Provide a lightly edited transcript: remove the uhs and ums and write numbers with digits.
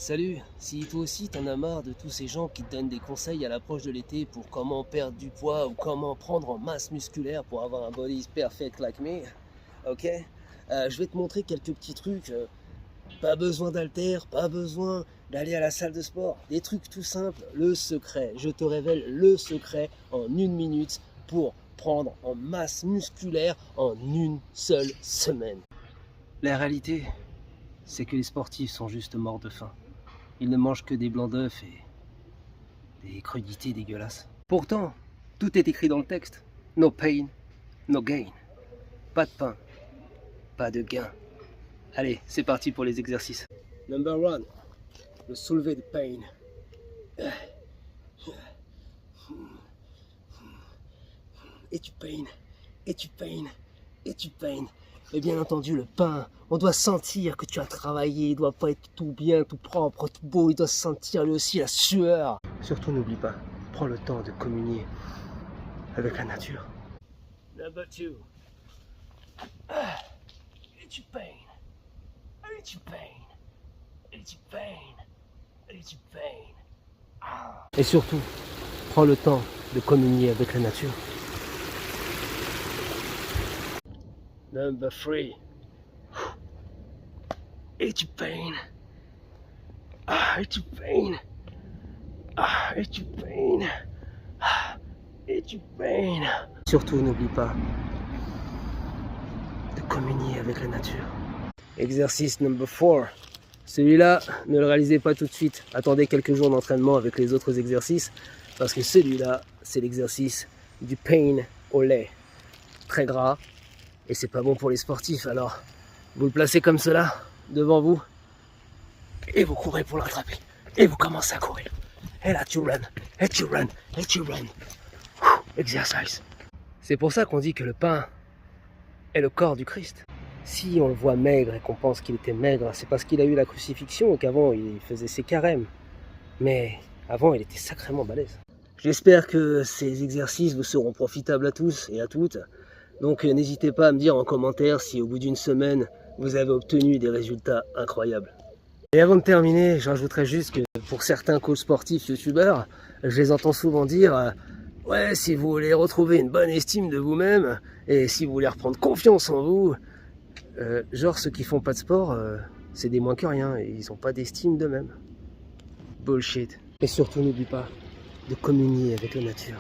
Salut, si toi aussi t'en as marre de tous ces gens qui te donnent des conseils à l'approche de l'été pour comment perdre du poids ou comment prendre en masse musculaire pour avoir un body perfect like me, ok, je vais te montrer quelques petits trucs, pas besoin d'haltères, pas besoin d'aller à la salle de sport, des trucs tout simples, le secret, je te révèle le secret en 1 minute pour prendre en masse musculaire en une seule semaine. La réalité, c'est que les sportifs sont juste morts de faim. Ils ne mangent que des blancs d'œufs et des crudités dégueulasses. Pourtant, tout est écrit dans le texte. No pain, no gain. Pas de pain, pas de gain. Allez, c'est parti pour les exercices. Number 1, le soulevé de pain. Et tu pain, et tu pain, et tu pain. Et bien entendu, le pain, on doit sentir que tu as travaillé, il doit pas être tout bien, tout propre, tout beau, il doit sentir lui aussi la sueur. Surtout n'oublie pas, prends le temps de communier avec la nature. Number 2. Et tu pain, et tu pain, et tu pain, et tu pain. Et surtout, prends le temps de communier avec la nature. Number 3. Et tu pain. Et tu pain. Et tu pain. Et tu pain. Surtout n'oublie pas de communier avec la nature. Exercice number 4. Celui-là, ne le réalisez pas tout de suite. Attendez quelques jours d'entraînement avec les autres exercices. Parce que celui-là, c'est l'exercice du pain au lait. Très gras. Et c'est pas bon pour les sportifs. Alors, vous le placez comme cela, devant vous. Et vous courez pour l'attraper. Et vous commencez à courir. Et là, tu run. Et tu run. Et tu run. Exercice. C'est pour ça qu'on dit que le pain est le corps du Christ. Si on le voit maigre et qu'on pense qu'il était maigre, c'est parce qu'il a eu la crucifixion et qu'avant il faisait ses carèmes. Mais avant, il était sacrément balèze. J'espère que ces exercices vous seront profitables à tous et à toutes. Donc n'hésitez pas à me dire en commentaire si au bout d'une semaine, vous avez obtenu des résultats incroyables. Et avant de terminer, je rajouterai juste que pour certains coachs sportifs youtubeurs, je les entends souvent dire ouais, si vous voulez retrouver une bonne estime de vous-même et si vous voulez reprendre confiance en vous, genre ceux qui font pas de sport, c'est des moins que rien et ils n'ont pas d'estime d'eux-mêmes. Bullshit. Et surtout n'oublie pas de communier avec la nature.